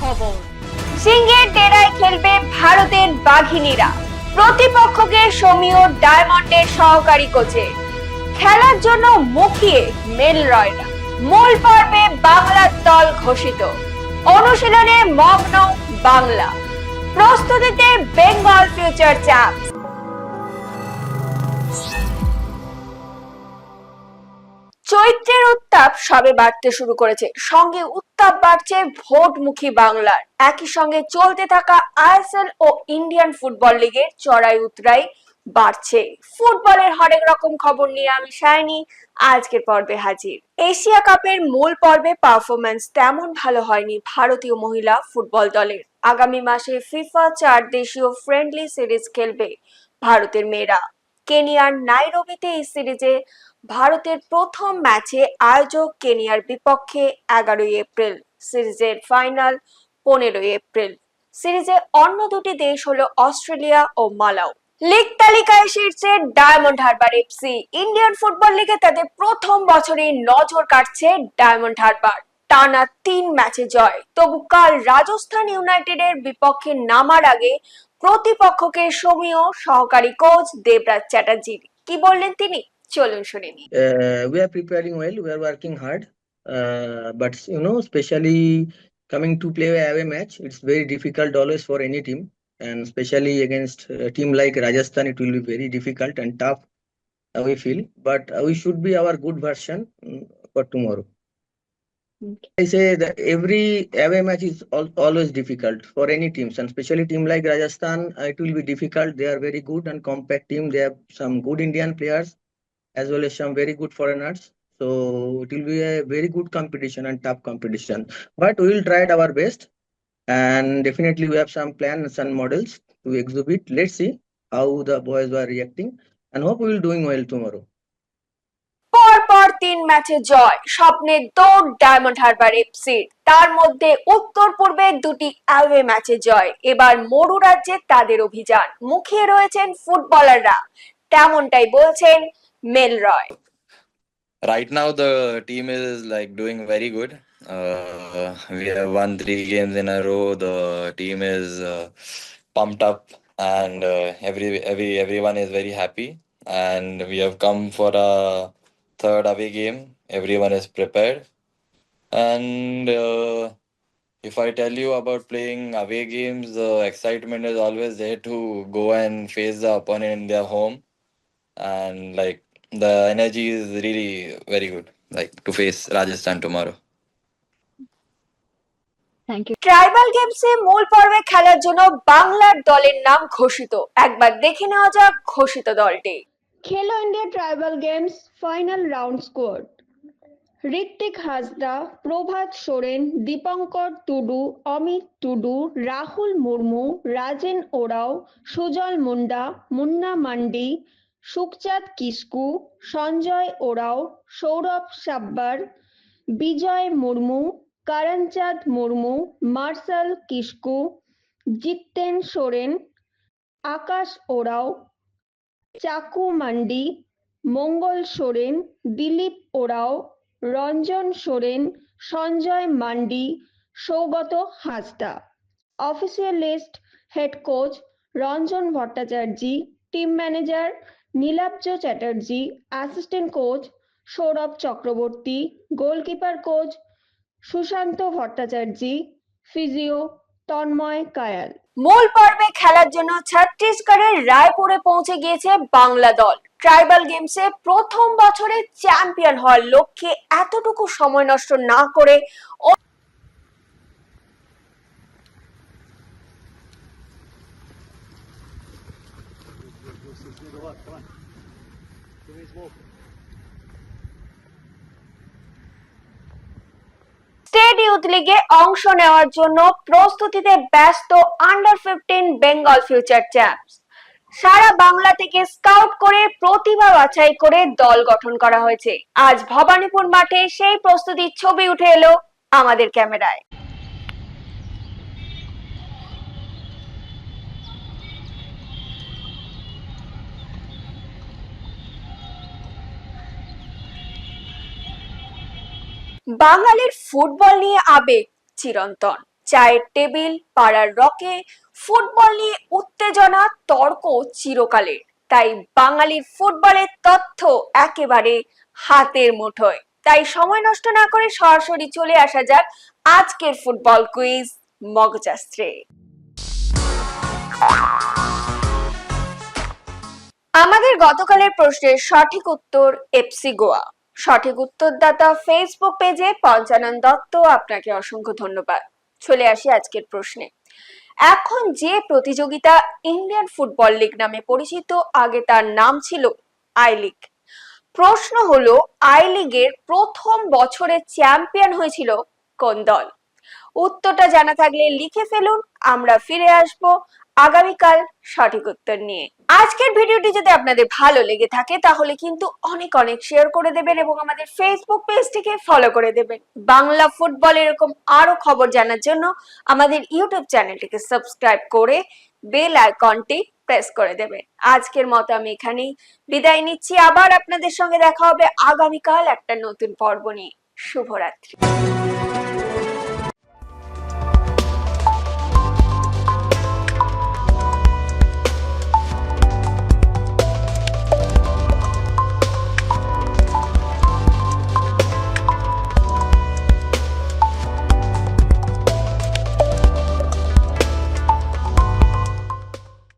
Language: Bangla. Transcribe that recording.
খবর। সিংহের ডেরায় খেলবে ভারতের বাঘিনীরা। প্রতিপক্ষকে সমীহ ডায়মন্ডের সহকারী কোচের। খেলার জন্য মুখিয়ে মেলরয়রা। মূল পর্বে বাংলার দল ঘোষিত। অনুশীলনে মগ্ন বাংলা। প্রস্তুতিতে বেঙ্গল ফিউচার চ্যাম্পস। চৈত্রের উত্তাপ সবে বাড়তে শুরু করেছে, সঙ্গে উত্তাপ বাড়ছে ভোটমুখী বাংলার। একই সঙ্গে চলতে থাকা আইএসএল ও ইন্ডিয়ান ফুটবল লিগের চড়াই উতরাই বাড়ছে। ফুটবলের হরেক রকম খবর নিয়ে আমি শাইনি আজকের পর্বে হাজির। এশিয়া কাপের মূল পর্বে পারফরম্যান্স তেমন ভালো হয়নি ভারতীয় মহিলা ফুটবল দলের। আগামী মাসে ফিফা 4 দেশীয় ফ্রেন্ডলি সিরিজ খেলবে ভারতের মেয়েরা। কেনিয়ার নাইরোবিতে এই সিরিজে ভারতের প্রথম ম্যাচে আয়োজক কেনিয়ার বিপক্ষে 11 এপ্রিল, সিরিজের ফাইনাল 15 এপ্রিল। সিরিজে অন্য দুটি দেশ হলো অস্ট্রেলিয়া ও মালাউ। লিগ তালিকায় শীর্ষে diamond Harbour FC. Indian football লিগে তাদের প্রথম বছরেই নজর কাটছে ডায়মন্ড হারবার। টানা 3 ম্যাচে জয়। তবু কাল রাজস্থান ইউনাইটেডের বিপক্ষে নামার আগে প্রতিপক্ষকে সমীহ সহকারী কোচ দেবরাজ চ্যাটার্জি কি বললেন তিনি, চলুন শুনে নিই। We are preparing well. We are working hard. But especially coming to play a away match, it's very difficult always for any team, and especially against a team like Rajasthan, it will be very difficult and tough. We feel, but we should be our good version for tomorrow. I say that every away match is always difficult for any teams, and especially team like Rajasthan, it will be difficult. They are very good and compact team. They have some good Indian players as well as some very good foreigners. So it will be a very good competition and tough competition. But we will try our best, and definitely we have some plans and models to exhibit. Let's see how the boys are reacting, and hope we will doing well tomorrow. পর 3 ম্যাচে জয়, স্বপ্নের দৌড় ডায়মন্ড হারবার এফসির। তার মধ্যে উত্তর পূর্বে 2টি অ্যাওয়ে ম্যাচে জয়। এবার মরু রাজ্যে তাদের অভিযান। মুখিয়ে রয়েছেন ফুটবলাররা, তেমনটাই বলছেন মেলরয়। Right now, the team is like doing very good. We have won 3 games in a row. The team is pumped up, and everyone is very happy. And we have come for a third away game. Everyone is prepared. And if I tell you about playing away games, the excitement is always there to go and face the opponent in their home, and like the energy is really very good, like to face Rajasthan tomorrow. Thank you. Tribal গেমসে মূল পর্বে খেলার জন্য বাংলার দলের নাম ঘোষিত। একবার দেখে নেওয়া যাক ঘোষিত দলটি। Khelo India tribal games final round squad: Ritwik Hansda, Prabhat Soren, Dipankar Tudu, Amit Tudu, Rahul Murmu, Rajen Oraon, Sujal Munda, Munna Mandi, Sukhchand Kisku, Sanjay Oraon, Sourav Sabbar, Bijoy Murmu, Karanchand Murmu, Marshal Kisku, Jiten Soren, Akash Oraon, Chaku Mandi, Mangal Soren, Dilip Oraon, Ranjan Soren, Sanjay Mandi, Saugata Hansda. Official list: head coach Ranjan Bhattacharya, team manager Nilabja Chatterjee, assistant coach Sourav Chakraborty, goalkeeper coach Sushant Bhattacharya, physio Tanmoy Kayal. মূল পর্বে খেলার জন্য ছত্তিশগড়ের রায়পুরে পৌঁছে গিয়েছে বাংলা দল। ট্রাইবাল গেমসে প্রথম বছরে চ্যাম্পিয়ন হওয়ার লক্ষ্যে এতটুকু সময় নষ্ট না করে স্টেট ইউথ লিগে অংশ নেওয়ার জন্য প্রস্তুতিতে ব্যস্ত আন্ডার-15 বেঙ্গল ফিউচার চ্যাম্পস। সারা বাংলা থেকে স্কাউট করে প্রতিভা বাছাই করে দল গঠন করা হয়েছে। আজ ভবানীপুর মাঠে সেই প্রস্তুতির ছবি উঠে এলো আমাদের ক্যামেরায়। বাঙালির ফুটবল নিয়ে আবেগ চিরন্তন। চায়ের টেবিল, পাড়ার রকে ফুটবল নিয়ে উত্তেজনা, তর্ক চিরকালের। তাই বাঙালির ফুটবলের তথ্য একেবারে হাতের মুঠোয়। তাই সময় নষ্ট না করে সরাসরি চলে আসা যাক আজকের ফুটবল কুইজ মগজাস্ত্রে। আমাদের গতকালের প্রশ্নের সঠিক উত্তর এফসি গোয়া। সঠিক উত্তরদাতা ফেসবুক পেজে পঞ্চানন দত্ত, আপনাকে অসংখ্য ধন্যবাদ। চলে আসি আজকের প্রশ্নে। এখন যে প্রতিযোগিতা ইন্ডিয়ান ফুটবল লিগ নামে পরিচিত, আগে তার নাম ছিল আই লিগ। প্রশ্ন হলো, আই লিগের প্রথম বছরের চ্যাম্পিয়ন হয়েছিল কোন দল? উত্তরটা জানা থাকলে লিখে ফেলুন, আমরা ফিরে আসব আগামীকাল সঠিক উত্তর নিয়ে। আজকের ভিডিওটি যদি আপনাদের ভালো লেগে থাকে তাহলে কিন্তু অনেক অনেক শেয়ার করে দেবেন এবং আমাদের ফেসবুক পেজটিকে ফলো করে দেবেন। বাংলা ফুটবল এরকম আরো খবর জানার জন্য আমাদের ইউটিউব চ্যানেলটিকে সাবস্ক্রাইব করে বেল আইকনটি প্রেস করে দেবেন। আজকের মতো আমি এখানেই বিদায় নিচ্ছি। আবার আপনাদের সঙ্গে দেখা হবে আগামীকাল একটা নতুন পর্ব নিয়ে। শুভরাত্রি।